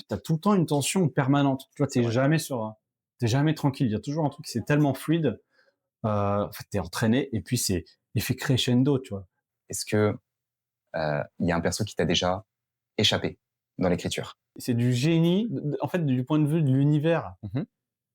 t'as tout le temps une tension permanente. Tu vois, t'es jamais tranquille. Il y a toujours un truc, c'est tellement fluide. En fait, t'es entraîné et puis c'est effet crescendo, tu vois. Est-ce que il y a un perso qui t'a déjà échappé dans l'écriture? C'est du génie. En fait, du point de vue de l'univers, Mmh.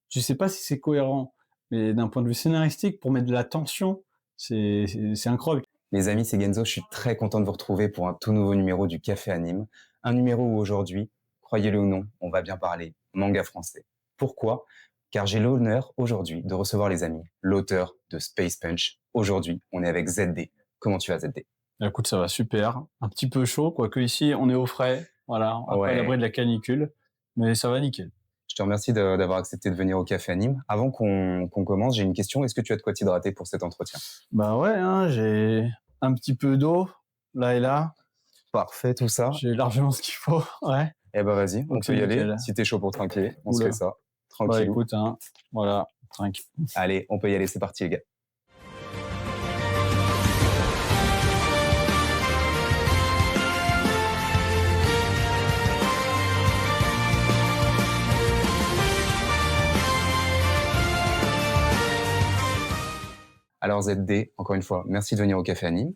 je sais pas si c'est cohérent, mais d'un point de vue scénaristique, pour mettre de la tension, c'est incroyable. Les amis, c'est Genzo, je suis très content de vous retrouver pour un tout nouveau numéro du Café Anime. Un numéro où aujourd'hui, croyez-le ou non, on va bien parler manga français. Pourquoi? Car j'ai l'honneur aujourd'hui de recevoir les amis, l'auteur de Space Punch. Aujourd'hui, on est avec ZD. Comment tu vas, ZD? Écoute, ça va super. Un petit peu chaud, quoique ici, on est au frais. Voilà, un peu à l'abri Ouais, de la canicule, mais ça va nickel. je te remercie d'avoir accepté de venir au Café Anime. Avant qu'on commence, j'ai une question. Est-ce que tu as de quoi t'hydrater pour cet entretien? Bah ouais, hein, j'ai un petit peu d'eau, là et là. Parfait, tout ça. J'ai largement ce qu'il faut, ouais. Eh ben vas-y, on Donc peut c'est y aller. nickel. Si t'es chaud pour tranquille, on se Oula. fait ça. Bah Tranquillou. écoute, hein, voilà, tranquille. Allez, on peut y aller, c'est parti les gars. Alors ZD, encore une fois, merci de venir au Café Anime.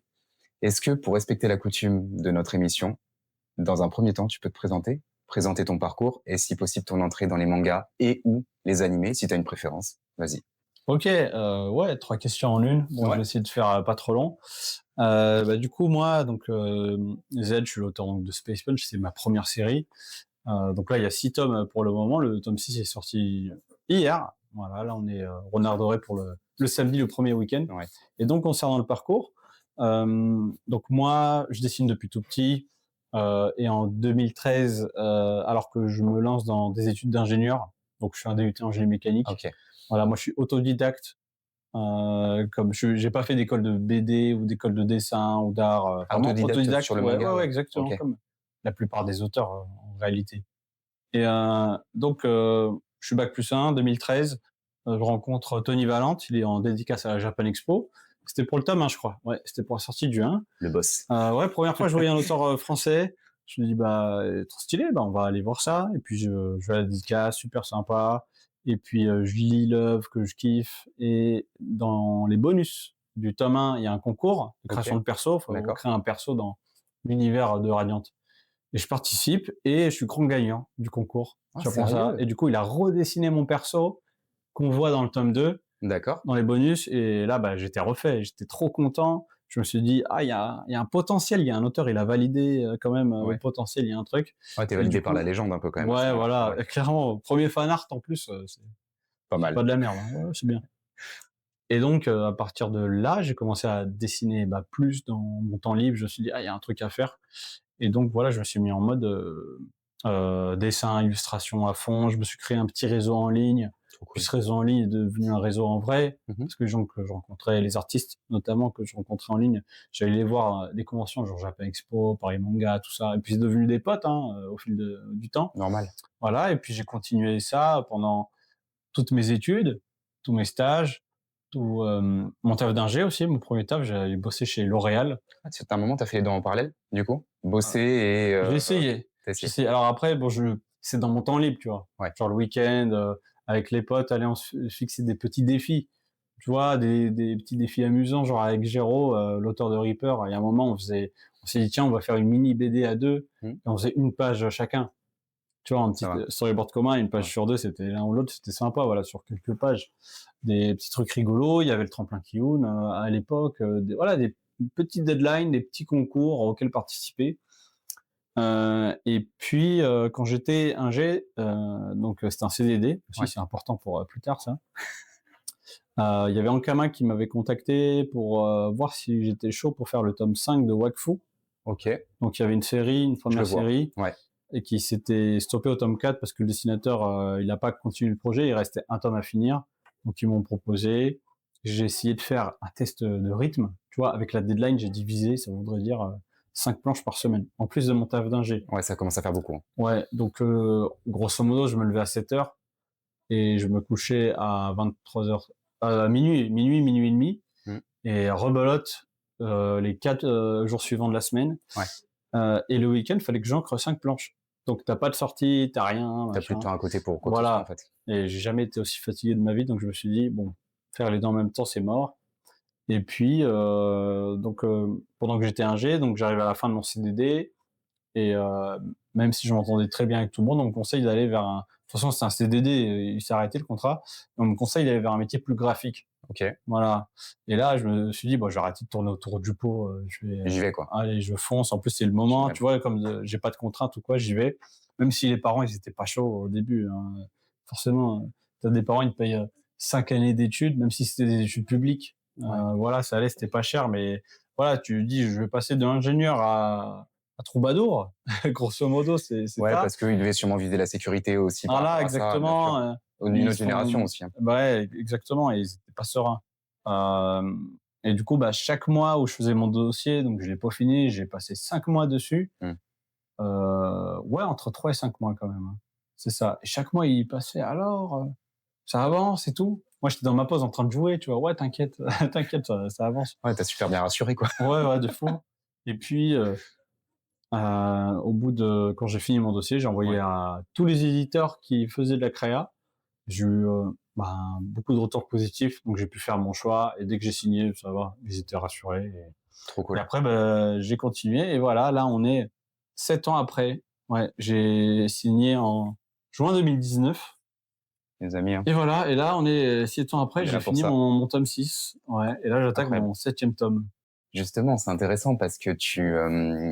Est-ce que pour respecter la coutume de notre émission, dans un premier temps, tu peux te présenter ton parcours et si possible ton entrée dans les mangas et ou les animés, si tu as une préférence. Vas-y. Ok, ouais, 3 questions en une. Bon, je Ouais. vais essayer de faire pas trop long. Bah du coup, moi, donc Z, je suis l'auteur donc, de Space Punch, c'est ma première série. Donc là, il y a 6 tomes pour le moment. Le tome 6 est sorti hier. Voilà, là, on est renard doré pour le samedi, le premier week-end. Ouais. Et donc, concernant le parcours, donc moi, je dessine depuis tout petit. Et en 2013, alors que je me lance dans des études d'ingénieur, donc je suis un DUT en génie mécanique. Ok. Voilà, moi, je suis autodidacte. Comme j'ai pas fait d'école de BD ou d'école de dessin ou d'art. Vraiment Autodidacte sur le ouais, manga. ouais, exactement, Ok. comme la plupart des auteurs en réalité. Et donc, je suis bac+1, 2013. Je rencontre Tony Valente, il est en dédicace à la Japan Expo. C'était pour le tome 1, je crois. Ouais, c'était pour la sortie du 1. Le boss. Ouais, première fois que je voyais un auteur français. Je me dis, bah, trop stylé, bah, on va aller voir ça. Et puis, je vais à la dédicace, super sympa. Et puis, je lis l'œuvre que je kiffe. Et dans les bonus du tome 1, il y a un concours de création Ok. de perso. Faut D'accord. créer un perso dans l'univers de Radiant. Et je participe et je suis grand gagnant du concours. Ah, Tu apprends ça. sérieux? Et du coup, il a redessiné mon perso qu'on voit dans le tome 2, D'accord. dans les bonus. Et là, bah, j'étais refait. J'étais trop content. Je me suis dit, ah, il y a un potentiel. Il y a un auteur, il a validé quand même Ouais. le potentiel. Il y a un truc. Ouais, t'es Et validé du par coup, la légende un peu quand même. ouais, voilà. Ouais. Clairement, premier fan art en plus, Pas c'est mal. pas de la merde. Hein. Ouais, c'est bien. Et donc, à partir de là, j'ai commencé à dessiner plus dans mon temps libre. Je me suis dit, ah, il y a un truc à faire. Et donc voilà, je me suis mis en mode dessin, illustration à fond. Je me suis créé un petit réseau en ligne. Trop cool. Puis ce réseau en ligne est devenu un réseau en vrai, Mhm. parce que les gens que je rencontrais, les artistes notamment que je rencontrais en ligne, j'allais les voir des conventions genre Japan Expo, Paris Manga, tout ça. Et puis c'est devenu des potes au fil du temps. Normal. Voilà, et puis j'ai continué ça pendant toutes mes études, tous mes stages, tout mon taf d'ingé aussi. Mon premier taf, j'avais bossé chez L'Oréal. Ah, c'est un moment, t'as fait les deux en parallèle, du coup? Bosser et J'ai essayé. t'as J'ai essayé. essayé. Alors après, bon, c'est dans mon temps libre, tu vois. Ouais. Genre le week-end, avec les potes, aller on se fixer des petits défis. Tu vois, des petits défis amusants, genre avec Géraud, l'auteur de Reaper. Il y a un moment, on s'est dit, tiens, on va faire une mini BD à deux. Mhm. Et on faisait une page chacun. Tu vois, un petit Ça va. storyboard commun, une page Ouais. sur deux, c'était l'un ou l'autre, c'était sympa, voilà, sur quelques pages. Des petits trucs rigolos, il y avait le tremplin Kiyun à l'époque, voilà, des petites deadlines, des petits concours auxquels participer. Et puis quand j'étais ingé, donc c'était un CDD aussi, Ouais. c'est important pour plus tard ça. Il y avait Ankama qui m'avait contacté pour voir si j'étais chaud pour faire le tome 5 de Wakfu. Ok. Donc il y avait une série, une Je première le vois. série, Ouais. et qui s'était stoppé au tome 4 parce que le dessinateur il n'a pas continué le projet, il restait un tome à finir. Donc ils m'ont proposé, j'ai essayé de faire un test de rythme, tu vois, avec la deadline, j'ai divisé, ça voudrait dire 5 planches par semaine, en plus de mon taf d'ingé. Ouais, ça commence à faire beaucoup. Ouais, donc grosso modo, je me levais à 7h et je me couchais à 23h, à minuit et demi, Mm. et rebelote les 4 jours suivants de la semaine. Ouais. Et le week-end, il fallait que j'encre 5 planches. Donc t'as pas de sortie, t'as rien, T'as plus de machin. temps à côté pour quoi que ce soit, en Voilà. fait. Et j'ai jamais été aussi fatigué de ma vie, donc je me suis dit: «Bon, faire les deux en même temps, c'est mort». Et puis, pendant que j'étais ingé, donc j'arrive à la fin de mon CDD et même si je m'entendais très bien avec tout le monde, on me conseille d'aller vers un de toute façon, c'est un CDD, il s'est arrêté le contrat. On me conseille d'aller vers un métier plus graphique. OK, Voilà. Et là, je me suis dit: «Bon, je vais arrêter de tourner autour du pot, je vais, j'y vais, quoi. allez, je fonce». En plus, c'est le moment, Génial. tu vois? Comme, j'ai pas de contraintes ou quoi, j'y vais. Même si les parents, ils étaient pas chauds au début, hein. Forcément, tu des parents, ils te payent, 5 années d'études, même si c'était des études publiques. Ouais. Voilà, ça allait, c'était pas cher, mais voilà, tu dis: «Je vais passer d'ingénieur à troubadour». Grosso modo, c'est Ouais, ça. parce qu'ils devaient sûrement viser la sécurité aussi par Voilà, rapport à ça, bien sûr. exactement, Une ils autre génération sont aussi, hein. bah, ouais, exactement, et ils étaient pas sereins. Et du coup, bah, chaque mois où je faisais mon dossier, donc je l'ai peaufiné, j'ai passé 5 mois dessus. Mmh. Ouais, entre 3 et 5 mois quand même, hein. C'est ça. Et chaque mois, il passait: «Alors, ça avance et tout?» Moi, j'étais dans ma pause en train de jouer, tu vois? «Ouais, t'inquiète, t'inquiète, ça avance». Ouais, tu super bien rassuré, quoi. Ouais, ouais, de fou. Et puis, au bout de quand j'ai fini mon dossier, j'ai envoyé Ouais. à tous les éditeurs qui faisaient de la créa. J'ai eu, ben, beaucoup de retours positifs, donc j'ai pu faire mon choix et dès que j'ai signé, ça va, ils étaient rassurés. Trop Et cool. après, bah, j'ai continué et voilà, là, on est 7 ans après. Ouais, j'ai signé en juin 2019 Les amis, hein, et voilà, et là, on est 7 ans on après, est j'ai là pour fini ça. mon tome 6. Ouais, et là, j'attaque Incroyable. mon 7e tome. Justement, c'est intéressant parce que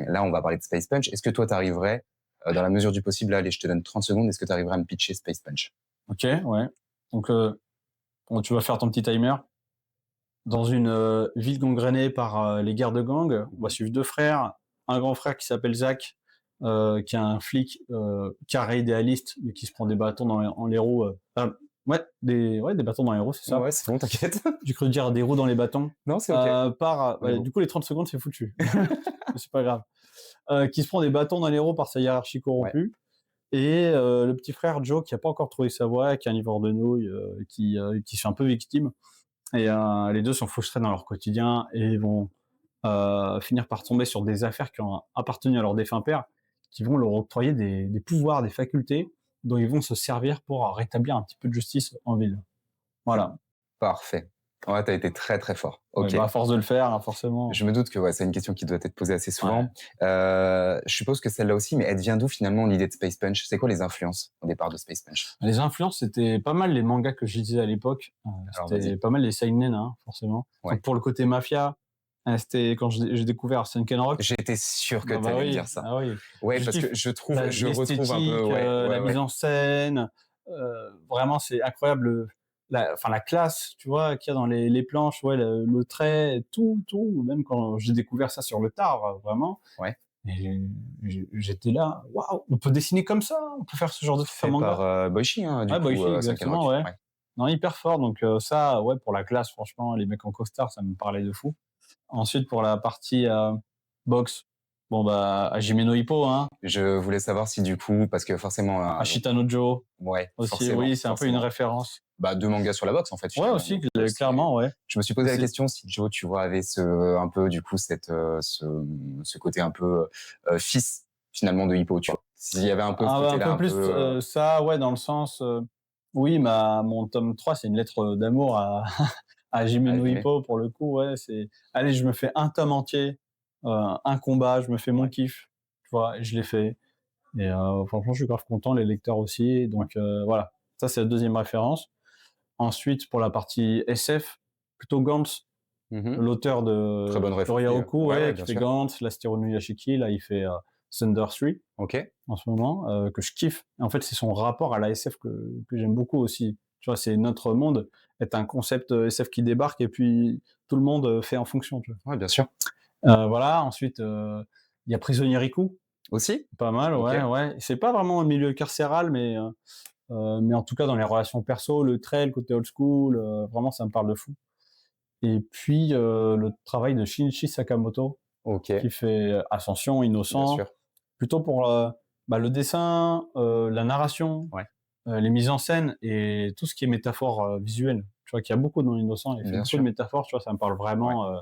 là, on va parler de Space Punch. Est-ce que toi, tu arriverais, dans la mesure du possible, là, allez, je te donne 30 secondes, est-ce que tu arriverais à me pitcher Space Punch? OK, ouais. Donc, bon, tu vas faire ton petit timer. Dans une, ville gangrénée par, les guerres de gang, on va suivre 2 frères, un grand frère qui s'appelle Zach, qui est un flic, carré idéaliste, mais qui se prend des bâtons dans les roues, ouais, des bâtons dans les roues, c'est Ouais, ça. ouais, c'est bon, t'inquiète. J'ai cru dire des roues dans les bâtons. Non, c'est OK. On est Ouais, bon. du coup, les 30 secondes, c'est foutu. Mais c'est pas grave. Qui se prend des bâtons dans les roues par sa hiérarchie Ouais. corrompue. Et le petit frère Joe, qui a pas encore trouvé sa voie, qui est un livreur de nouilles, qui se fait un peu victime. Et les 2 sont frustrés dans leur quotidien et vont, finir par tomber sur des affaires qui ont appartenu à leur défunt père, qui vont leur octroyer des pouvoirs, des facultés dont ils vont se servir pour rétablir un petit peu de justice en ville. Voilà. Parfait. Ouais, tu as été très, très fort. Ouais, OK. bah, à force de le faire, hein, forcément. Je me doute que ouais, c'est une question qui doit être posée assez Ouais. souvent. Je suppose que celle-là aussi, mais elle vient d'où finalement l'idée de Space Punch? C'est quoi les influences au départ de Space Punch? Les influences, c'était pas mal les mangas que je lisais à l'époque. Alors C'était vas-y. pas mal les seinen, hein, forcément. Donc Ouais. pour le côté mafia, c'était quand j'ai découvert Sunken Rock. J'étais sûr que Ah tu bah allais me oui, dire ça. ah oui. Ouais, Je parce que kiffe je retrouve un peu, l'esthétique, ouais, la ouais, mise ouais. en scène, vraiment c'est incroyable, la classe, tu vois, qu'il y a dans les planches, ouais, le trait, tout, même quand j'ai découvert ça sur le tard, vraiment. Ouais. Et j'étais là: «Waouh, on peut dessiner comme ça, on peut faire ce genre de truc en Fait par, manga?» Boichi, hein, du Ouais, coup, Boichi, Sunken exactement, Rock. ouais. Ouais. Non, hyper fort, donc ça, ouais, pour la classe, franchement, les mecs en costard, ça me parlait de fou. Ensuite, pour la partie, boxe, bon, bah, Hajime no Ippo, hein. Je voulais savoir si du coup, parce que forcément, donc Ashita no Joe ouais, aussi, forcément, oui, c'est un peu une forcément. référence. Bah, 2 mangas sur la boxe, en fait, Ouais, finalement, aussi, donc c'est clairement, ouais. je me suis Et posé la c'est question si Joe, tu vois, avait un peu, du coup, ce côté un peu, fils, finalement, de Hippo, tu vois? S'il y avait un peu ce un côté-là peu un peu, plus, ça, ouais, dans le sens, oui, mon tome 3, c'est une lettre d'amour à à Hajime no animé. Ippo, pour le coup, ouais, c'est: «Allez, je me fais un tome entier, un combat, je me fais mon Ouais. kiff», tu vois? Et je l'ai fait. Et franchement, je suis grave content, les lecteurs aussi, donc voilà. Ça, c'est la deuxième référence. Ensuite, pour la partie SF, plutôt Gantz, Mmh. l'auteur Très de bonne ref aussi, Ryoku, ouais, ouais, ouais, qui bien fait sûr. Gantz, l'Astero no Yashiki, là, il fait Thunder 3 OK. en ce moment, que je kiffe. Et en fait, c'est son rapport à la SF que j'aime beaucoup aussi. Tu vois, c'est notre monde est un concept SF qui débarque et puis tout le monde fait en fonction, tu Ouais, bien sûr. vois. Voilà, ensuite, il y a Prisonnier Riku, Aussi? pas mal, OK. ouais, ouais. C'est pas vraiment un milieu carcéral, mais en tout cas, dans les relations perso, le trait, le côté old school, vraiment, ça me parle de fou. Et puis, le travail de Shinichi Sakamoto, OK, qui fait Ascension, bien Innocent, sûr. plutôt pour bah, le dessin, la narration, Ouais, les mises en scène et tout ce qui est métaphore visuelle. Tu vois qu'il y a beaucoup dans Innocent, il fait bien beaucoup de sûr. métaphores, tu vois, ça me parle Ouais. vraiment.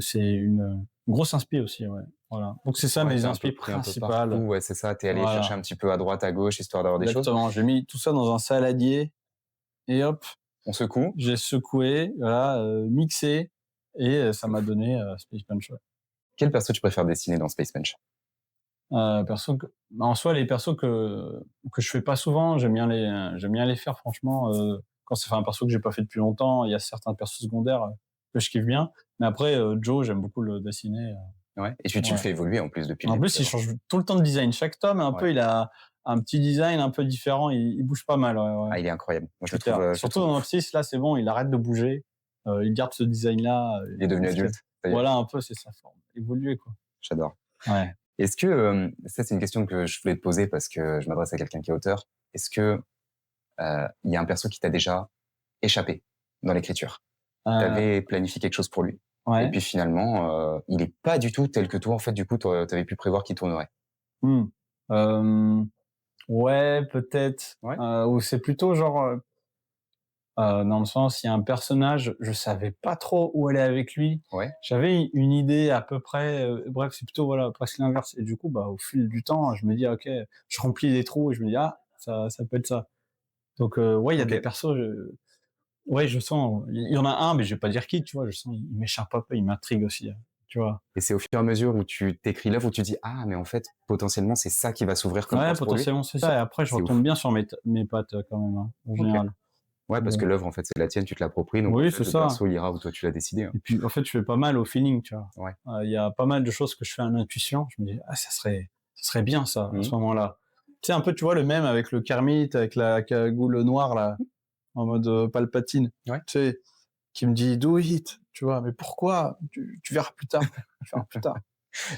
C'est une grosse inspi aussi, ouais. Voilà. Donc c'est ça Ouais, mes tu un peu inspi pris un peu partout, principales. ouais, c'est ça, tu es allé chercher Voilà, un petit peu à droite, à gauche, histoire d'avoir des choses. exactement. J'ai mis tout ça dans un saladier et hop, On secoue. j'ai secoué, voilà, mixé et ça m'a donné, Space Punch, ouais. Quel perso tu préfères dessiner dans Space Punch? Perso que en soi, les persos que je fais pas souvent, j'aime bien les faire franchement, quand c'est un perso que j'ai pas fait depuis longtemps. Il y a certains persos secondaires, que je kiffe bien. Mais après, Joe, j'aime beaucoup le dessiner, Ouais, et tu le ouais. fais évoluer en plus depuis le En début plus, il d'œuvre. change tout le temps de design. Chaque tome, un Ouais. peu, il a un petit design un peu différent. Il bouge pas mal, ouais, ouais. Ah, il est incroyable. Moi, C'est clair. je le Surtout trouve dans ouf. 6, là, c'est bon, il arrête de bouger. Il garde ce design-là, Il est devenu adulte, ça y est, voilà, un peu, c'est sa forme. Évoluer, quoi. j'adore. Ouais. Est-ce que, ça c'est une question que je voulais te poser parce que je m'adresse à quelqu'un qui est auteur. Est-ce que, il y a un perso qui t'a déjà échappé dans l'écriture? Tu Euh, avais planifié quelque chose pour lui et ouais. puis finalement, il est pas du tout tel que toi, en fait, du coup, tu avais pu prévoir qu'il tournerait? Mmh. Ouais, peut-être, Ouais? ou c'est plutôt genre, dans le sens, il y a un personnage, je savais pas trop où aller avec lui. Ouais? J'avais une idée à peu près, bref, c'est plutôt, voilà, presque l'inverse et du coup, bah, au fil du temps, je me dis: «Ah OK», je remplis des trous et je me dis: «Ah, ça peut être ça». Donc ouais, il y a des OK. persos, ouais, je sens, il y en a un, mais je vais pas dire qui, tu vois? Je sens, il m'échappe un peu, il m'intrigue aussi, tu vois? Et c'est au fur et à mesure où tu t'écris l'œuvre où tu dis: «Ah mais en fait, potentiellement, c'est ça qui va s'ouvrir comme Ouais, porte pour lui»? potentiellement, c'est ça et après je C'est retombe ouf. bien sur mes pattes, quand même, hein, en OK. général. Ouais, parce Ouais. que l'œuvre, en fait, c'est la tienne, tu te l'appropries, donc en Oui, fait, c'est le ça. perso, il ira où toi tu l'as décidé, hein. Et puis, en fait, je fais pas mal au feeling, tu vois? Ouais. Il y a pas mal de choses que je fais en intuition. Je me dis: «Ah, ça serait bien ça, à Mmh. ce moment-là». Tu sais, un peu, tu vois, le mème avec le Kermit, avec la cagoule noire, là, en mode, Palpatine, Ouais. tu sais? Qui me dit: «Do it», tu vois? «Mais pourquoi? Tu verras plus tard, tu verras plus tard».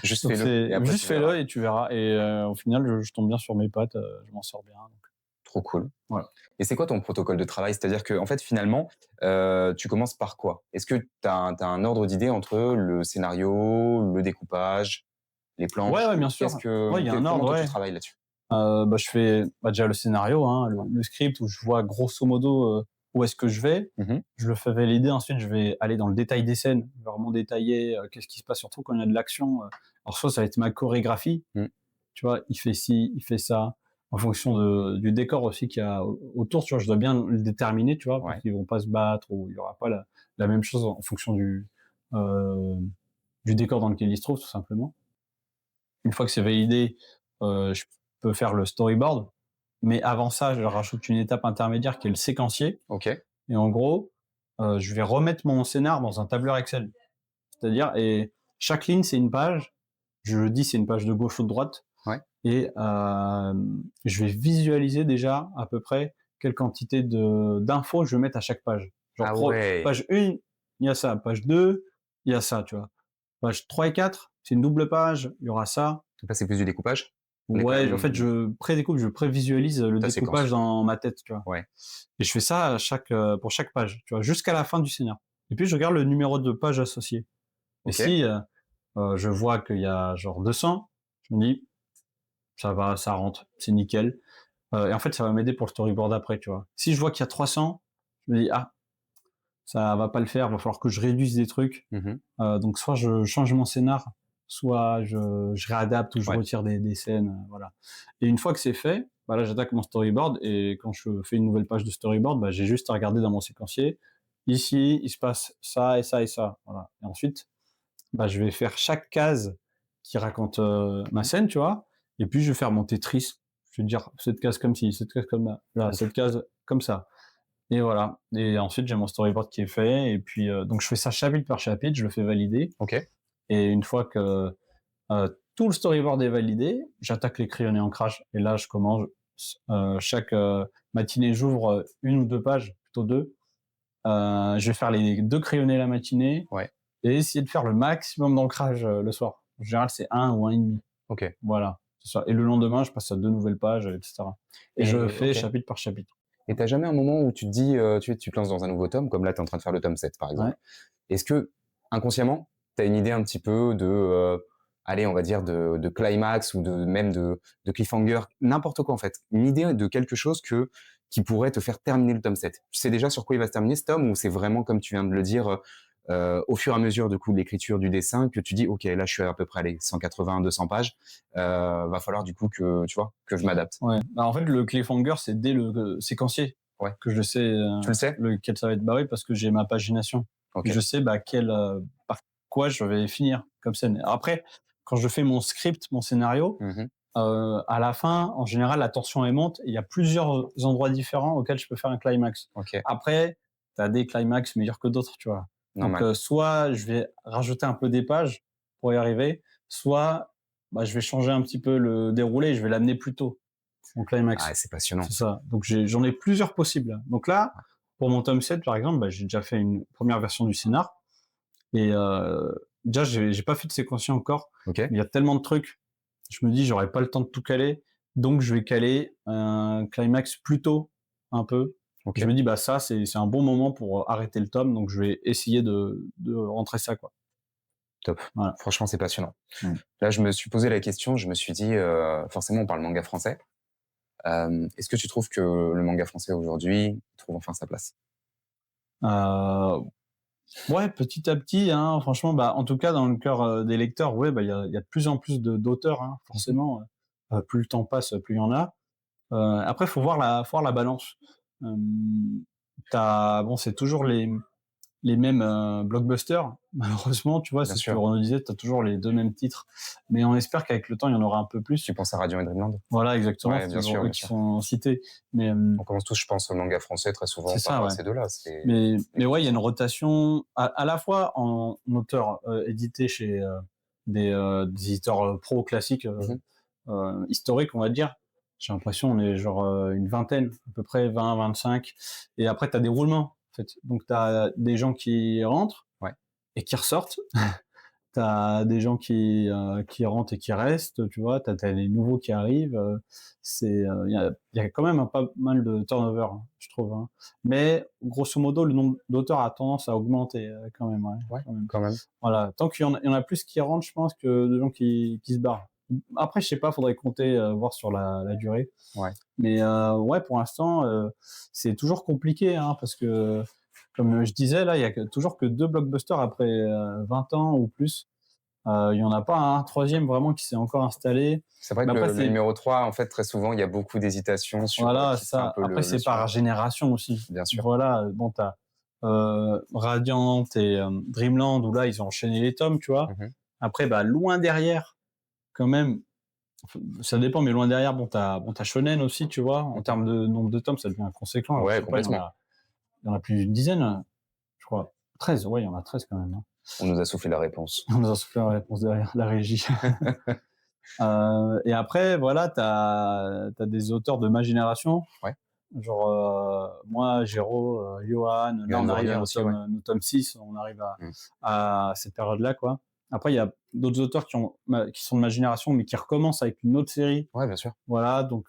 Juste Donc fais-le et c'est après juste tu verras. fais-le et tu verras et au final, je tombe bien sur mes pattes, je m'en sors bien, donc Trop cool. voilà. Et c'est quoi ton protocole de travail? C'est-à-dire qu'en fait, finalement, tu commences par quoi? Est-ce que tu as un ordre d'idée entre le scénario, le découpage, les Ouais, planches? ouais, bien sûr. Ouais, il y a un Comment ordre, toi tu ouais. travailles là-dessus? Bah, je fais, bah, déjà le scénario, hein, Ouais. le script où je vois grosso modo, où est-ce que je vais. Mmh. Je le fais valider, ensuite je vais aller dans le détail des scènes, vraiment détailler, qu'est-ce qui se passe, surtout quand il y a de l'action, alors soit ça va être ma chorégraphie, Mmh. tu vois? Il fait ci, il fait ça, en fonction du décor aussi qu'il y a autour, tu vois? Je dois bien le déterminer, tu vois? Parce Ouais. qu'ils vont pas se battre ou il y aura pas la même chose en fonction heu, du décor dans lequel ils se trouvent, tout simplement. Une fois que c'est validé, je peux faire le storyboard, mais avant ça, je rajoute une étape intermédiaire qui est le séquencier OK. et en gros, je vais remettre mon scénar dans un tableur Excel. C'est-à-dire et chaque ligne, c'est une page. Je dis c'est une page de gauche ou de droite Ouais. et je vais visualiser déjà à peu près quelle quantité d'infos je vais mettre à chaque page. Genre Ah ouais! page 1, il y a ça, page 2, il y a ça, tu vois? Page 3 et 4, c'est une double page, il y aura ça. Donc là, c'est plus du découpage? On est quand Ouais, en fait, même je prédécoupe, je prévisualise le ta découpage séquence? dans ma tête, tu vois? Ouais. Et je fais ça à pour chaque page, tu vois? Jusqu'à la fin du scénar. Et puis je regarde le numéro de page associé. Et OK. si, je vois qu'il y a genre 200, je me dis: «Ça va, ça rentre, c'est nickel». Et en fait, ça va m'aider pour le storyboard après, tu vois? Si je vois qu'il y a 300, je me dis: «Ah, ça va pas le faire, va falloir que je réduise des trucs». Mmh. Donc soit je change mon scénar, soit je réadapte ou je Ouais. retire des scènes, voilà. Et une fois que c'est fait, bah là j'attaque mon storyboard et quand je fais une nouvelle page de storyboard, bah j'ai juste à regarder dans mon séquencier. Ici, il se passe ça et ça et ça, voilà. Et ensuite, bah je vais faire chaque case qui raconte, ma scène, tu vois? Et puis je vais faire mon Tetris. Je vais dire cette case comme ci, cette case comme là, Ouf. cette case comme ça. Et voilà. Et ensuite j'ai mon storyboard qui est fait et puis, donc je fais ça chapitre par chapitre, je le fais valider OK. et une fois que, tout le storyboard est validé, j'attaque les crayonnés ancrage et là je commence chaque, matinée, j'ouvre, 1 ou 2 pages, plutôt 2. Je vais faire les 2 crayonnés la matinée Ouais. et essayer de faire le maximum d'ancrage, le soir. En général, c'est 1 ou 1,5. OK. Voilà, c'est ça et le lendemain, je passe à 2 nouvelles pages, et cetera et je Et fais OK. chapitre par chapitre. Et tu jamais un moment où tu te dis, tu te lances dans un nouveau tome, comme là, tu es en train de faire le tome 7, par Ouais. exemple. Est-ce que, inconsciemment, tu as une idée un petit peu de, allez, on va dire de climax ou de cliffhanger, n'importe quoi, en fait? Une idée de quelque chose qui pourrait te faire terminer le tome 7? Tu sais déjà sur quoi il va se terminer ce tome ou c'est vraiment comme tu viens de le dire, au fur et à mesure du coup de l'écriture du dessin que tu dis ok là je suis à peu près les 180-200 pages, va falloir du coup que tu vois que je m'adapte. Ouais. Bah, en fait, le cliffhanger, c'est dès le séquencier Ouais. que je sais Tu le sais? lequel ça va être barré parce que j'ai ma pagination. Ok. Et je sais par quoi je vais finir comme scène. Après, quand je fais mon script, mon scénario, Mhm. à la fin, en général, la tension elle monte. Il y a plusieurs endroits différents auxquels je peux faire un climax. Ok. Après, tu as des climax meilleurs que d'autres, tu vois. Donc, Normal. soit je vais rajouter un peu des pages pour y arriver, soit bah, je vais changer un petit peu le déroulé et je vais l'amener plus tôt, mon Ah, climax. c'est passionnant. C'est ça. Donc, j'en ai plusieurs possibles. Donc là, pour mon tome 7, par exemple, bah, j'ai déjà fait une première version du scénar. Et déjà, j'ai pas fait de séquencier encore. Ok. Mais il y a tellement de trucs. Je me dis, j'aurais pas le temps de tout caler. Donc, je vais caler un climax plus tôt, un peu. Ok. Je me dis, bah, ça, c'est un bon moment pour arrêter le tome. Donc, je vais essayer de rentrer ça, quoi. Top. Voilà. Franchement, c'est passionnant. Mm. Là, je me suis posé la question, je me suis dit, forcément, on parle manga français. Est-ce que tu trouves que le manga français aujourd'hui trouve enfin sa place? Euh, ouais, petit à petit, hein, franchement, bah, en tout cas, dans le cœur des lecteurs, ouais, bah, il y a de plus en plus d'auteurs, hein, forcément. Plus le temps passe, plus il y en a. Après, faut voir la balance. Euh, bon, c'est toujours les mêmes blockbusters. Malheureusement, tu vois, Bien c'est ce que sûr. Renaud disait, tu as toujours les deux mêmes titres. Mais on espère qu'avec le temps, il y en aura un peu plus. Tu penses à Radio et Dreamland? Voilà, exactement, Ouais, c'est bien toujours sûr, eux bien qui sûr. sont cités. Mais On commence tous, je pense, au manga français très c'est souvent ça, par ouais. ces deux-là. C'est Mais ouais, il y a une rotation à la fois en auteur édité chez des éditeurs pro classiques, Mhm. historiques, on va dire. J'ai l'impression on est genre une vingtaine, à peu près 20, 25. Et après, tu as des roulements, en fait. Donc, tu as des gens qui rentrent Ouais. et qui ressortent. T'as des gens qui rentrent et qui restent, tu vois, t'as les nouveaux qui arrivent. Il y a quand même pas mal de turnover, hein, je trouve. Hein. Mais grosso modo, le nombre d'auteurs a tendance à augmenter quand même. Ouais, Ouais, quand même. quand même. Voilà, tant il y en a plus qui rentrent, je pense, que de gens qui se barrent. Après, je sais pas, faudrait compter, voir sur la durée. Ouais. Mais ouais, pour l'instant, c'est toujours compliqué, hein, parce que, comme je disais, là, il y a toujours que 2 blockbusters après 20 ans ou plus. Il y en a pas un troisième vraiment qui s'est encore installé. C'est vrai Mais que après, le numéro 3, en fait, très souvent, il y a beaucoup d'hésitations sur voilà, qui sera un ça. peu Après, le c'est suivant. par génération aussi. Bien sûr. Voilà, bon, t'as Radiant et Dreamland où là, ils ont enchaîné les tomes, tu vois. Mhm. Après, bah, loin derrière, quand même, ça dépend, mais loin derrière, bon, t'as Shonen aussi, tu vois. En Mhm. termes de nombre de tomes, ça devient conséquent. Alors, je Ouais, sais pas, complètement. il y en a plus d'une dizaine, je crois. 13, ouais, il y en a 13 quand même. Hein. On nous a soufflé la réponse. On nous a soufflé la réponse derrière, la régie. Et après, voilà, t'as des auteurs de ma génération. Ouais. Genre, moi, Géraud, Johan. Là, Yoann on arrive Voria au aussi, ouais. tome 6. On arrive Mm. à cette période-là, quoi. Après, il y a d'autres auteurs qui sont de ma génération, mais qui recommencent avec une autre série. Ouais, bien sûr. Voilà, donc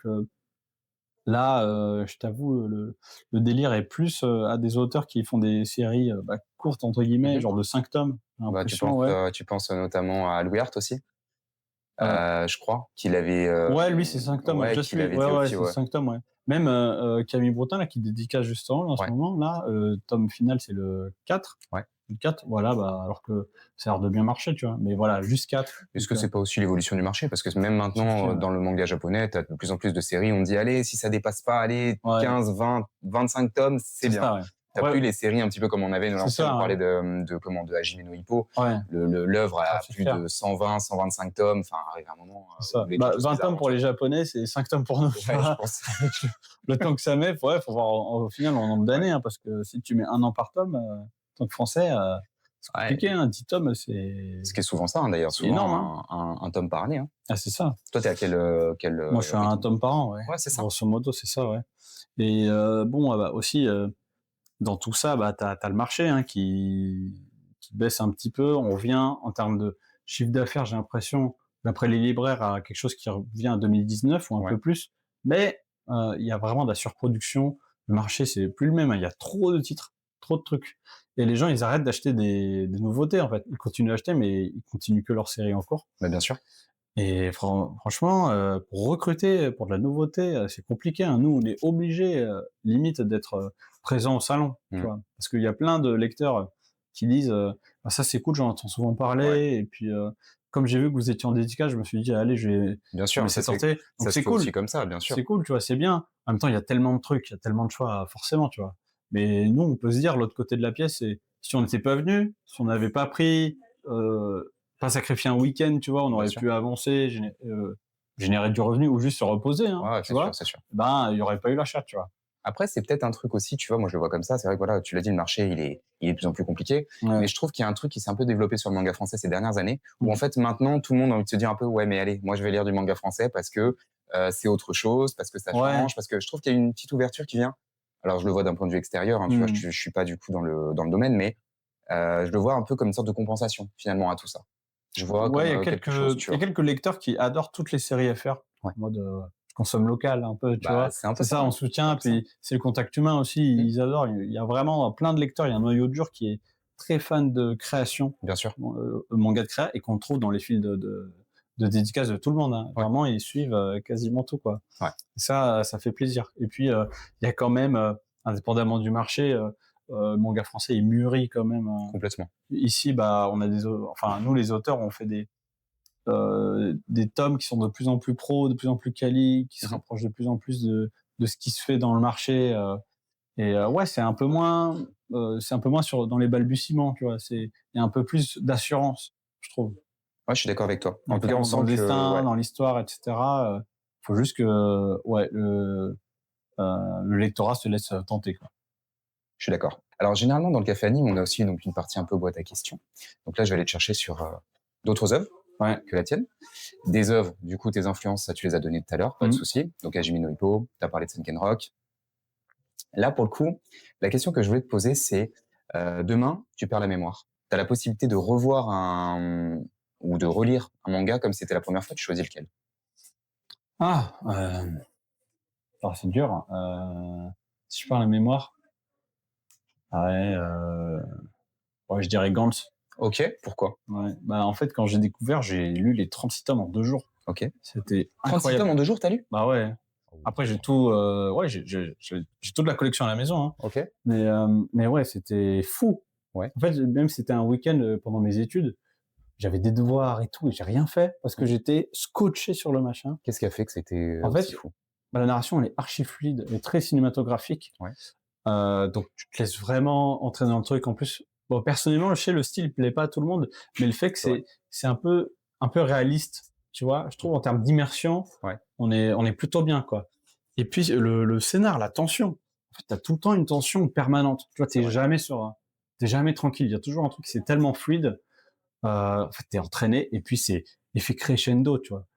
là, je t'avoue, le délire est plus à des auteurs qui font des séries bah, courtes, entre guillemets, Mhm. genre de 5 tomes. J'ai Bah, l'impression, ouais. tu penses notamment à Louis Hart aussi, Euh, je crois, qu'il avait, Ouais, lui, c'est 5 tomes. ouais, Je qu'il suis. avait Ouais, dit ouais, aussi, c'est ouais. 5 tomes, ouais. Même Camille Bretin, là, qui dédicace justement, là, en ce Ouais. moment, là, tome final, c'est le 4. Ouais. Le 4, voilà, bah, alors que ça a l'air de bien marcher, tu vois. Mais voilà, juste 4. Est-ce que c'est pas aussi l'évolution du marché? Parce que même c'est maintenant, clair. dans le manga japonais, tu as de plus en plus de séries, on dit, allez, si ça dépasse pas, allez, Ouais, 15, 20, 25 tomes, c'est bien. ça, ouais. T'as Ouais, plus les séries un petit peu comme on avait à c'est l'ancienne, ça, on parlait hein. de Hajime no Ippo. Ouais, L'œuvre a c'est plus clair. de 120, 125 tomes, enfin, arrive un moment C'est où ça. les Bah, choses 20 tomes bizarrement, pour tu les Japonais, c'est 5 tomes pour nous, tu vois. Ouais, je vois. pense. Avec le temps que ça met, ouais, faut voir au final en nombre d'années, Ouais. hein, parce que si tu mets 1 an par tome, en tant que français, c'est Ouais. compliqué, hein. 10 tomes, c'est Ce qui est souvent ça, hein, d'ailleurs, énorme, hein. souvent un tome par année. Hein. Ah, c'est ça. Toi, t'es à quel Moi, je suis à un rythme? tome par an, ouais. Ouais, c'est ça. Grosso modo, c'est ça, ouais. Et bon, bah, aussi, dans tout ça, bah, tu as le marché hein, qui baisse un petit peu. On revient en termes de chiffre d'affaires, j'ai l'impression, d'après les libraires, à quelque chose qui revient à 2019 ou un Ouais. peu plus. Mais il y a vraiment de la surproduction. Le marché, c'est plus le même. Hein. Il y a trop de titres, trop de trucs. Et les gens, ils arrêtent d'acheter des nouveautés, en fait. Ils continuent d'acheter, mais ils continuent que leur série en cours. Bah, bien sûr. Et franchement, pour recruter pour de la nouveauté, c'est compliqué, hein. Nous, on est obligés, limite d'être, présents au salon, tu Mm. vois? Parce qu'il y a plein de lecteurs, qui disent «Ah, ça c'est cool, j'en entends souvent Ouais. parler» et puis, comme j'ai vu que vous étiez en dédicace, je me suis dit: «Allez, Bien je vais me sûr, laisser tenter». Donc ça se c'est fait aussi cool, comme ça, bien sûr. c'est cool, tu vois? C'est bien. En même temps, il y a tellement de trucs, il y a tellement de choix, forcément, tu vois? Mais nous, on peut se dire l'autre côté de la pièce, c'est si on n'était pas venus, si on n'avait pas pris, pas sacrifié un week-end, tu vois? On Bien aurait sûr. pu avancer, générer du revenu ou juste se reposer, hein, Ouais, tu vois? c'est sûr. Ben, il y aurait pas eu l'achat, tu vois? Après, c'est peut-être un truc aussi, tu vois, moi je le vois comme ça. C'est vrai que voilà, tu l'as dit, le marché, il est de plus en plus compliqué. Ouais. Mais je trouve qu'il y a un truc qui s'est un peu développé sur le manga français ces dernières années, où en Mmh. fait maintenant tout le monde a envie de se dire un peu, ouais, mais allez, moi je vais lire du manga français parce que c'est autre chose, parce que ça Ouais. change, parce que je trouve qu'il y a une petite ouverture qui vient. Alors je le vois d'un point de vue extérieur, hein, tu vois, Mmh. je suis pas du coup dans le domaine, mais je le vois un peu comme une sorte de compensation finalement à tout ça. Je vois Ouais, comme il y a quelque chose, tu il y a vois. quelques lecteurs qui adorent toutes les séries FR, en Ouais. mode, je consomme local un peu, tu Bah vois? c'est un peu C'est ça, ça, on hein. C'est un soutient, peu ça. puis c'est le contact humain aussi, Mm, ils adorent. Il y a vraiment plein de lecteurs, il y a un noyau dur qui est très fan de création, bien sûr. manga de créa et qu'on trouve dans les fils de dédicaces de tout le monde, hein. Ouais. Vraiment, ils suivent, quasiment tout, quoi. Ouais. Ça fait plaisir et puis, il y a quand même, indépendamment du marché, le manga français, il mûrit quand même, Complètement. ici, bah, on a enfin, nous, les auteurs, on fait des tomes qui sont de plus en plus pros, de plus en plus quali, qui se Mhm. rapprochent de plus en plus de ce qui se fait dans le marché. Et ouais, c'est un peu moins dans les balbutiements, tu vois. Il y a un peu plus d'assurance, je trouve. Ouais, je suis d'accord avec toi. En Donc, tout cas, on dans sent le que dessin, ouais, dans l'histoire, etc. Faut juste que, ouais, le lectorat se laisse tenter, quoi. je suis d'accord. Alors généralement dans le café anime, on a aussi donc une partie un peu boîte à questions. Donc là, je vais aller te chercher sur d'autres œuvres Ouais. que la tienne. Des œuvres, du coup, tes influences, ça tu les as données tout à l'heure, pas de Mmh. souci. Donc Hajime no Ippo, tu as parlé de Sunken Rock. Là, pour le coup, la question que je voulais te poser, c'est demain, tu perds la mémoire. Tu as la possibilité de revoir ou de relire un manga comme si c'était la première fois, tu choisis lequel? Ah, c'est dur, hein. Si je parle la mémoire, ouais, ouais, je dirais Gantz. Ok, pourquoi? Ouais. Bah, en fait, quand j'ai découvert, j'ai lu les 36 tomes en 2 jours. Ok. C'était 36 tomes incroyable. en 2 jours, t'as lu? Bah, ouais. Après, j'ai tout, ouais, j'ai toute la collection à la maison, hein. Ok. Mais ouais, c'était fou. Ouais. En fait, même si c'était un week-end, pendant mes études, j'avais des devoirs et tout et j'ai rien fait parce que j'étais scotché sur le machin. Qu'est-ce qui a fait que c'était En aussi fait, fou? bah, la narration, elle est archi fluide, elle est très cinématographique. Ouais. Donc tu te laisses vraiment entrer dans le truc. En plus, bon, personnellement, je sais, le style plaît pas à tout le monde, mais le fait que C'est vrai. c'est un peu réaliste, tu vois, je trouve en termes d'immersion, Ouais. on est plutôt bien, quoi. Et puis le scénar, la tension. En fait, t'as tout le temps une tension permanente. Tu vois, C'est vrai. t'es jamais tranquille. Il y a toujours un truc, c'est tellement fluide. En fait, t'es entraîné et puis c'est effet crescendo, tu vois.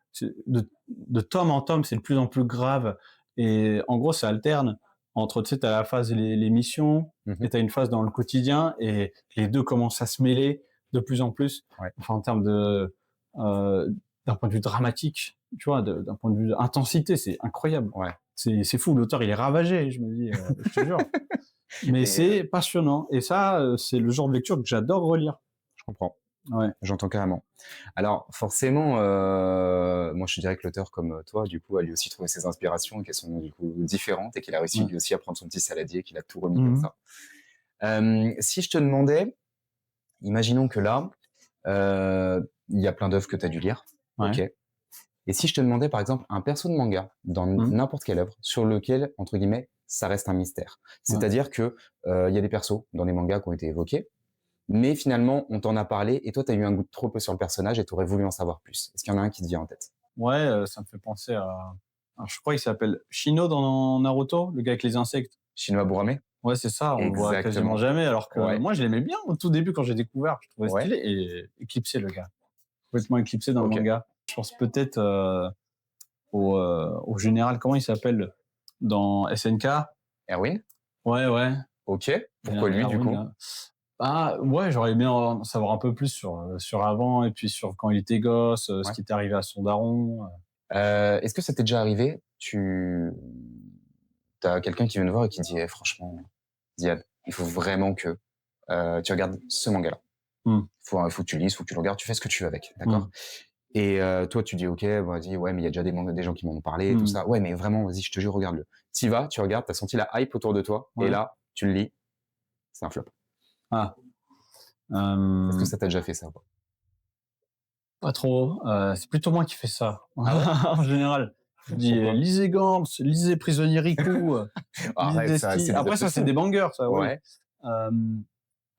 De tome en tome, c'est de plus en plus grave et en gros, ça alterne entre, tu sais, t'as la phase les missions Mmh. et t'as une phase dans le quotidien et les 2 commencent à se mêler de plus en plus. Ouais. Enfin, en termes d'un point de vue dramatique, tu vois, d'un point de vue intensité, c'est incroyable. Ouais. C'est fou, l'auteur, il est ravagé, je me dis, je te jure. Mais Et c'est passionnant et ça, c'est le genre de lecture que j'adore relire. je comprends, Ouais. j'entends carrément. Alors forcément, moi je te dirais que l'auteur comme, toi, du coup, a lui aussi trouvé ses inspirations et qu'elles sont du coup différentes et qu'il a réussi Ouais. lui aussi à prendre son petit saladier, qu'il a tout remis comme Mmh. ça. Si je te demandais, imaginons que là, il y a plein d'œuvres que tu as dû lire, Ouais. OK. Et si je te demandais par exemple un perso de manga dans Mmh. n'importe quelle œuvre sur lequel, entre guillemets, «ça reste un mystère». Ouais. C'est-à-dire que, il y a des persos dans les mangas qui ont été évoqués, mais finalement, on t'en a parlé et toi, tu as eu un goût de trop peu sur le personnage et tu aurais voulu en savoir plus. Est-ce qu'il y en a un qui te vient en tête? Ouais, ça me fait penser à je crois qu'il s'appelle Shino dans Naruto, le gars avec les insectes. Shinwa Burame? Ouais, c'est ça, on le voit quasiment Exactement. jamais alors que Ouais, moi je l'aimais bien au tout début quand j'ai découvert, je trouvais ouais, stylé et éclipsé le gars. Complètement éclipsé dans le OK. manga. Je pense peut-être, au général, comment il s'appelle? Dans SNK? Erwin? Ouais, ouais, OK. il y Pourquoi a lui, du Erwin coup? là. Ah ouais, j'aurais bien en savoir un peu plus sur avant et puis sur quand il était gosse, ce Ouais. qui était arrivé à son daron. Est-ce que ça t'est déjà arrivé, tu as quelqu'un qui vient te voir et qui dit: «Eh franchement, Ziad, il faut vraiment que, tu regardes ce manga-là. Mmh. Faut que tu lises, faut que tu le regardes, tu fais ce que tu veux avec, Mmh. d'accord?» Et toi, tu dis: «OK, vas-y, ouais, mais il y a déjà des gens qui m'en ont parlé et tout Mmh. ça». «Ouais, mais vraiment, vas-y, je te jure, regarde-le». Tu y vas, tu regardes, tu as senti la hype autour de toi et Ouais. là, tu le lis, c'est un flop. Ah. Est-ce que Euh, ça t'a déjà fait ça, quoi? Pas trop. C'est plutôt moi qui fais ça. Ah ouais? En général. Je dis Pourquoi? lisez Gantz, lisez Prisonnier Riku, lisez Arrête, ça, c'est Destiny. des Après ça c'est des obsessions. bangers, ça oui. Ouais.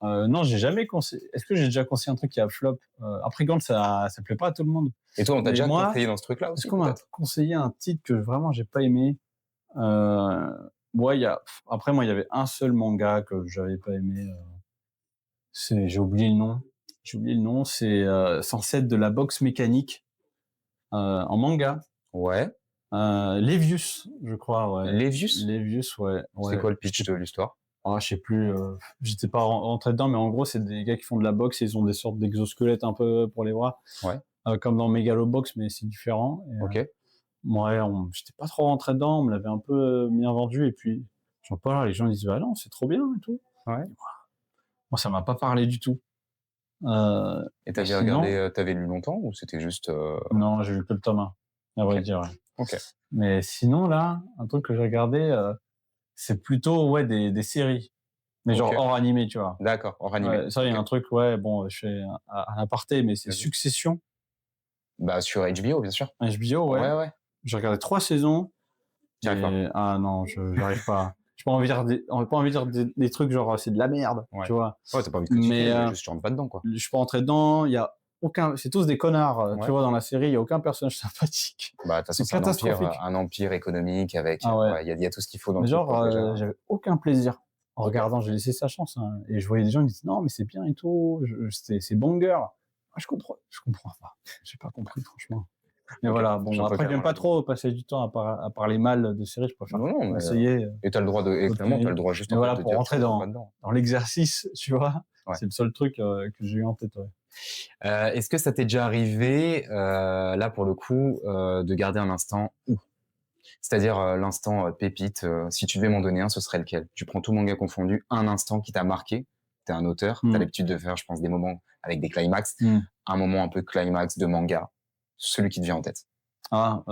Euh, non, j'ai jamais conseillé. Est-ce que j'ai déjà conseillé un truc qui a flop? Après Gantz, ça plaît pas à tout le monde. Et toi, on t'a Mais déjà moi, conseillé dans ce truc-là est-ce aussi, qu'on m'a peut-être? conseillé un titre que vraiment j'ai pas aimé? Euh, ouais, après moi il y avait un seul manga que j'avais pas aimé. J'ai oublié le nom. J'ai oublié le nom. C'est censé être de la boxe mécanique en manga. Ouais. Levius, je crois, ouais. Levius? Levius, ouais, C'est ouais. quoi le pitch de l'histoire? Je sais plus. J'étais pas rentré dedans, mais en gros, c'est des gars qui font de la boxe et ils ont des sortes d'exosquelettes un peu pour les bras, Ouais. comme dans Megalobox, mais c'est différent. Et, OK. ouais, j'étais pas trop rentré dedans. On me l'avait un peu bien vendu et puis j'en parle, les gens disent bah non, c'est trop bien et tout. Ouais. Moi, ça m'a pas parlé du tout. Euh, Et et t'avais sinon, regardé, t'avais lu longtemps ou c'était juste, non, j'ai lu que le tome 1, à vrai OK. dire. Ouais. OK. Mais sinon, là, un truc que j'ai regardé, c'est plutôt ouais, des séries. Mais genre OK. hors animé, tu vois? D'accord, hors animé. Ouais, ça, il y a OK. un truc, ouais, bon, je fais un aparté, mais c'est Vas-y. Succession, Bah, sur HBO, bien sûr. HBO, ouais. Ouais, ouais. J'ai regardé 3 saisons T'y arrives pas? et ah non, j'arrive pas. J'ai pas envie de dire pas envie de dire des trucs genre, c'est de la merde, Ouais. tu vois? Ouais, t'as pas envie de Mais, critiquer, mais juste tu rentres pas dedans, quoi. je suis pas rentré dedans, il y a aucun c'est tous des connards, tu Ouais. vois? Dans la série, il y a aucun personnage sympathique. Bah, de toute façon, C'est c'est catastrophique. un empire économique avec, Ah ouais. ouais, il y a tout ce qu'il faut dans le Mais truc, genre, quoi, déjà. j'avais aucun plaisir en OK. regardant. J'ai laissé sa chance, hein, et je voyais des gens qui disaient non, mais c'est bien et tout. C'est banger. Moi, je comprends pas. J'ai pas compris franchement. Mais OK. voilà. Bon, J'entends après j'aime carrément pas la trop passer du temps à parler mal de séries. Je préfère non, non, mais conseiller et tu as le droit de et d'autres clairement, tu as le séries. droit juste, Mais en fait, voilà, de pour dire que tu rentrer rentres pas dedans. dans l'exercice, tu vois, Ouais. c'est le seul truc que j'ai eu en tête. Ouais. Est-ce que ça t'est déjà arrivé, là, pour le coup, de garder un instant où? C'est-à-dire, l'instant, pépite, si tu devais m'en donner un, ce serait lequel? Tu prends tout manga confondu, un instant qui t'a marqué. Tu es un auteur, tu as Mm. l'habitude de faire, je pense, des moments avec des climax. Mm. Un moment un peu climax de manga, celui qui te vient en tête. Ah,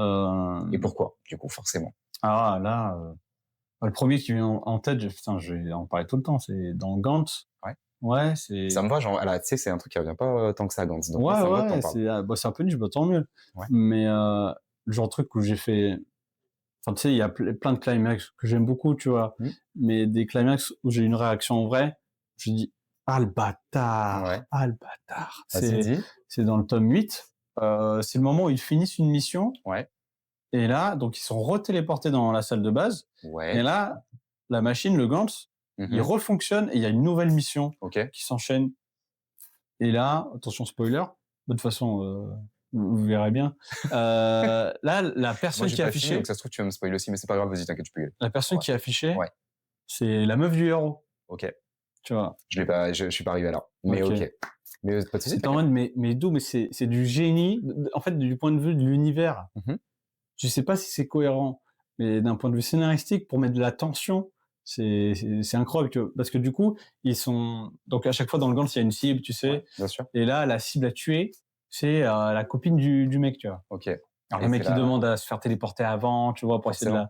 Et pourquoi, du coup, forcément? là, le premier qui vient en tête, putain, je vais en parler tout le temps. C'est dans Gantz. Ouais. Ouais, Ça c'est me va, genre, tu sais, c'est un truc qui revient pas, tant que ça, Gantz, donc moi, Ouais, ça me va que tu ouais, parles. c'est un peu niche, bah, tant mieux. Ouais. Mais le genre de truc où j'ai fait enfin, tu sais, il y a plein de climax que j'aime beaucoup, tu vois? Mmh. Mais des climax où j'ai une réaction vraie, je dis: «Ah le Ouais. bâtard! Ah le bâtard!» Vas-y, dis. C'est dans le tome 8, c'est le moment où ils finissent une mission Ouais. et là, donc ils sont retéléportés dans la salle de base et Ouais. là, la machine, le Gantz, il Mmh. refonctionne et il y a une nouvelle mission OK. qui s'enchaîne. Et là, attention spoiler, de toute façon, vous verrez bien. Là, Moi, j'ai pas fini, donc ça se trouve, tu vas me spoiler aussi, mais c'est pas grave, vas-y, t'inquiète, tu peux y aller. la personne Ouais. qui est affichée, Ouais. c'est la meuf du héros, OK. tu vois? Je suis pas arrivé là. Mais OK. OK. Mais pas de souci, C'est en t'inquiète. mode mais d'où? Mais c'est du génie. En fait, du point de vue de l'univers, Mmh. je sais pas si c'est cohérent, mais d'un point de vue scénaristique, pour mettre de la tension, c'est incroyable, tu vois? Parce que du coup, ils sont donc à chaque fois dans le Gantz, il y a une cible, tu Ouais, sais? bien sûr. Et là, la cible à tuer, c'est, la copine du mec, tu vois? OK. Alors Et le mec, c'est il là demande à se faire téléporter avant, tu vois? Pour essayer forcément,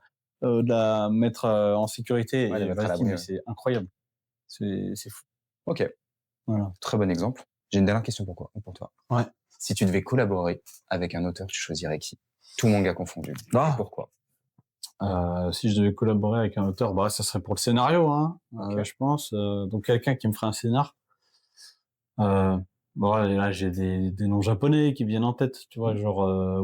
de la mettre, en sécurité ouais, les et mettre à vas-y, l'abri, mais ouais. c'est incroyable. C'est fou. OK, Voilà. très bon exemple. J'ai une dernière question pour toi. Ouais. Si tu devais collaborer avec un auteur, tu choisirais qui? Tout manga confondu. Et Ah! pourquoi? Si je devais collaborer avec un auteur, bah, ça serait pour le scénario, hein, OK. je pense, donc quelqu'un qui me ferait un scénar. Heu, bon là, j'ai des noms japonais qui viennent en tête, tu vois? Mmh. Genre,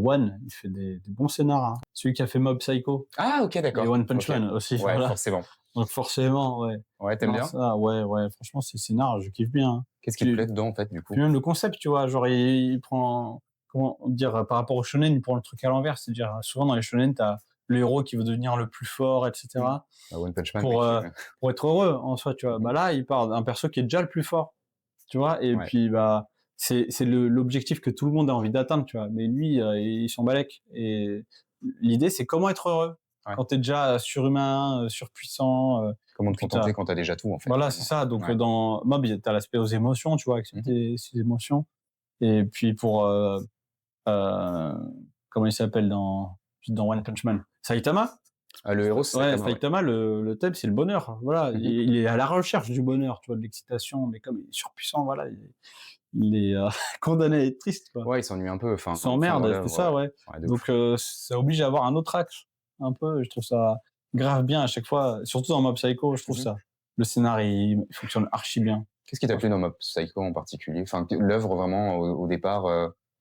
One, il fait des bons scénars, hein. Celui qui a fait Mob Psycho Ah OK, et d'accord. One Punch OK. Man aussi, Ouais, voilà. forcément. Donc forcément, ouais. Ouais, tu aimes Non, bien? ça, ouais, ouais, franchement, ces scénars, je kiffe bien, hein. Qu'est-ce qui te Puis plaît dedans, en fait, du coup? puis même le concept, tu vois? Genre il prend comment dire? Par rapport au shonen, il prend le truc à l'envers. C'est-à-dire, souvent dans les shonen, tu as le héros qui veut devenir le plus fort et Mmh. cetera Bah, One Punch Man, oui, pour, qui pour être heureux en soi, tu vois? mmh. Bah là, il part d'un perso qui est déjà le plus fort, tu vois? Et Ouais. puis, bah, c'est l'objectif que tout le monde a envie d'atteindre, tu vois? Mais lui, il s'en balèque et l'idée, c'est comment être heureux Ouais. quand tu es déjà surhumain, surpuissant, Comment et te puis contenter quand tu as déjà tout, en fait, voilà, c'est finalement. ça. Donc, Ouais. dans Mob, tu as l'aspect aux émotions, tu vois? Mmh. Accepter ses émotions et puis pour, heu, comment il s'appelle dans One Punch Man? Saitama? Ah, le héros, c'est Ouais, Saitama, ouais. Saitama, le thème, c'est le bonheur. Voilà, Mmh. il est à la recherche du bonheur, tu vois, de l'excitation, mais comme il est surpuissant, voilà, il est condamné à être triste, quoi. Ouais, il s'ennuie un peu, enfin, Il fin de s'emmerde, c'est l'œuvre, ça, ouais. ouais, de Donc ouf. ça oblige à avoir un autre axe, un peu. Je trouve ça grave bien à chaque fois, surtout dans Mob Psycho, je trouve Mmh. ça. Le scénar, il fonctionne archi bien. Qu'est-ce qui t'a plu Franchement. dans Mob Psycho en particulier? Enfin, l'œuvre vraiment au départ,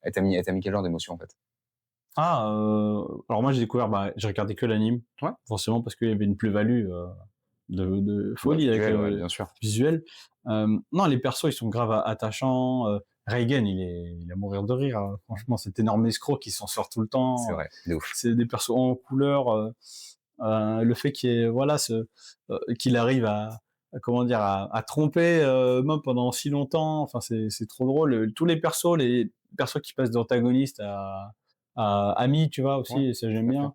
elle t'a mis quel genre d'émotion, en fait? Alors moi j'ai découvert, bah, j'ai regardé que l'anime, Ouais? forcément parce qu'il y avait une plus-value, de Bah, folie avec, visuel, ouais, bien sûr. visuel. Non, les persos, ils sont grave attachants, Reigen, il est à mourir de rire, franchement, cet énorme escroc qui s'en sort tout le C'est temps, vrai, de ouf. c'est des persos en couleur, le fait qu'il y ait voilà qu'il arrive à comment dire? À tromper, Mob pendant si longtemps, enfin c'est trop drôle. Tous les persos qui passent d'antagonistes à amis, tu vois? Ouais, Aussi, et ça j'aime tout à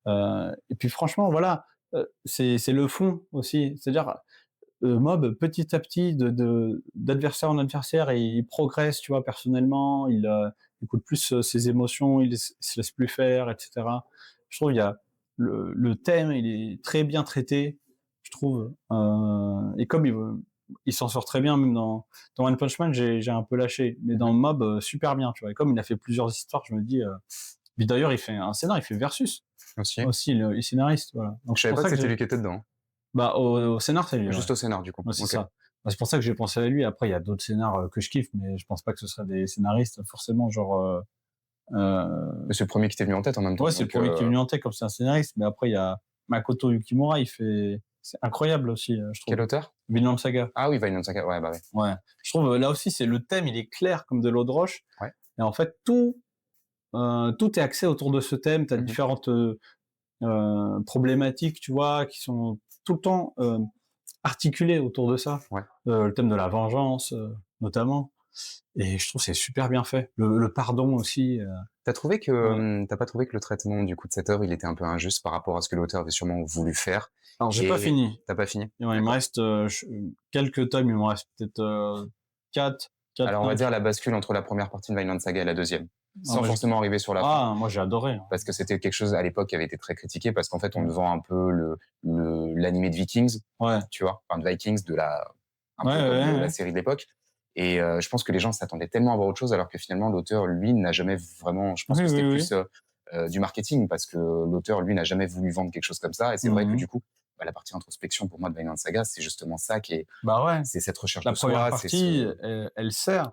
fait. bien. Et puis franchement voilà, c'est le fond aussi. C'est-à-dire, Mob petit à petit d'adversaire en adversaire, il progresse, tu vois? Personnellement, il écoute plus, ses émotions, il se laisse plus faire et cetera. Je trouve il y a le thème, il est très bien traité, je trouve, et comme il s'en sort très bien même dans One Punch Man, j'ai un peu lâché, mais Mmh. dans Mob, super bien, tu vois? Et comme il a fait plusieurs histoires, je me dis, puis d'ailleurs il fait un scénar, il fait Versus Aussi. aussi, le scénariste, voilà. Donc Je c'est savais pour pas que ça que c'était lui qui était dedans, hein. bah, au scénar, c'est lui, ouais. Juste au scénar, du coup. Ouais, c'est OK. ça. Bah, c'est pour ça que j'ai pensé à lui. Après, il y a d'autres scénars, que je kiffe, mais je pense pas que ce sera des scénaristes forcément genre, Mais c'est le premier qui t'est venu en tête en même temps, ouais, c'est le donc premier qui est venu en tête comme c'est un scénariste, mais après il y a Makoto Yukimura, c'est incroyable aussi, je quel trouve. auteur? Vinland Saga. Ah oui, Vinland Saga, ouais, bah, ouais. Ouais. Je trouve, là aussi, c'est le thème, il est clair comme de l'eau de roche, Ouais. et en fait tout est axé autour de ce thème. Tu as Mmh. différentes, problématiques, tu vois, qui sont tout le temps, articulées autour de ça. Ouais. Le thème de la vengeance, notamment, et je trouve que c'est super bien fait. Le pardon aussi, Tu trouvé que, ouais. tu pas trouvé que le traitement, du coup, de cette œuvre, il était un peu injuste par rapport à ce que l'auteur avait sûrement voulu faire? Alors j'ai pas Et fini. tu pas fini? Il me D'accord. reste, quelques tomes, il me reste peut-être, 4, Alors, on va 5. dire la bascule entre la première partie de Vinland Saga et la deuxième, Ah sans moi forcément arriver sur la fin. moi j'ai adoré, hein. Parce que c'était quelque chose à l'époque qui avait été très critiqué parce qu'en fait on te Ouais. vend un peu l'animé de Vikings, Ouais. tu vois, enfin de Vikings, un Ouais, peu comme ouais, la ouais. série de l'époque. Et je pense que les gens s'attendaient tellement à voir autre chose alors que finalement l'auteur lui n'a jamais vraiment. Je pense Oui, que c'était oui, plus oui. du marketing parce que l'auteur lui n'a jamais voulu vendre quelque chose comme ça. Et c'est vrai que Mmh. du coup, bah, la partie introspection pour moi de Vinland Saga, c'est justement ça qui est, Bah, ouais. c'est cette recherche La de première soi, c'est ce, partie, elle sert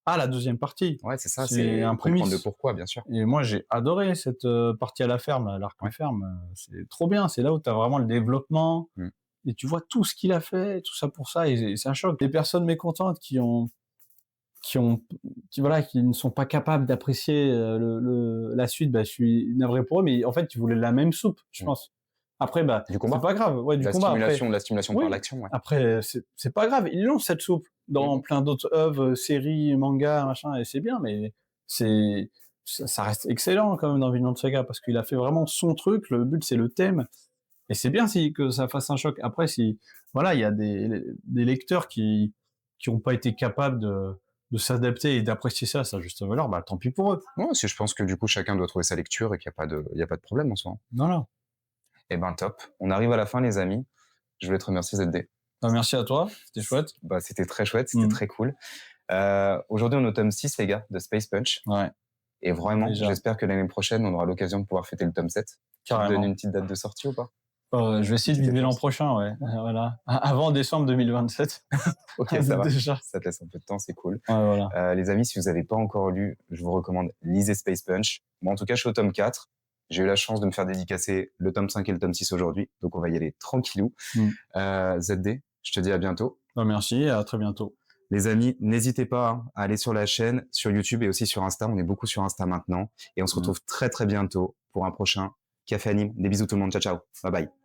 à la deuxième partie. ouais c'est ça, C'est c'est un comprendre le prémisse. pourquoi bien sûr. Et moi, j'ai adoré cette, partie à la ferme, là, l'arc en Ouais. ferme, c'est trop bien. C'est là où tu as vraiment le développement, Mm. et tu vois tout ce qu'il a fait, tout ça pour ça, et c'est un choc. Les personnes mécontentes qui ont voilà, qui ne sont pas capables d'apprécier, la suite, bah, je suis navré pour eux, mais en fait, ils voulaient la même soupe, je Mm. pense. Après, bah, Du c'est combat, pas grave, ouais, du combat après. la stimulation par Oui, l'action, ouais. après, c'est pas grave, ils l'ont cette soupe dans Mhm. plein d'autres œuvres, séries, mangas, machin, et c'est bien, mais c'est ça reste excellent quand même dans Vinland Saga parce qu'il a fait vraiment son truc. Le but, c'est le thème, et c'est bien si que ça fasse un choc. Après, si voilà, il y a des lecteurs qui ont pas été capables de s'adapter et d'apprécier ça à sa juste valeur, bah tant pis pour eux. Ouais, si je pense que du coup chacun doit trouver sa lecture et qu'il y a pas de problème en soi, hein. Voilà. Eh ben top. On arrive à la fin les amis. Je voulais te remercier ZD. Bah, merci à toi, c'était chouette. Bah, c'était très chouette, c'était Mmh. très cool. Aujourd'hui on est au tome 6 les gars de Space Punch Ouais, et vraiment déjà, j'espère que l'année prochaine on aura l'occasion de pouvoir fêter le tome 7. Tu te donnes carrément. une petite date de sortie ou pas? Je vais essayer de Petite viser l'an échéance. prochain, ouais, voilà. Avant décembre 2027. OK, ça va. Déjà. Ça te laisse un peu de temps, c'est cool. Ouais, voilà. Les amis, si vous n'avez pas encore lu, je vous recommande lisez Space Punch. Moi en tout cas, je suis au tome 4. J'ai eu la chance de me faire dédicacer le tome 5 et le tome 6 aujourd'hui, donc on va y aller tranquillou. Mmh. ZD, je te dis à bientôt. Bah, merci et à très bientôt. Les amis, n'hésitez pas hein, à aller sur la chaîne, sur YouTube et aussi sur Insta. On est beaucoup sur Insta maintenant. Et on se retrouve très très bientôt pour un prochain Café Anime. Des bisous tout le monde. Ciao, ciao. Bye bye.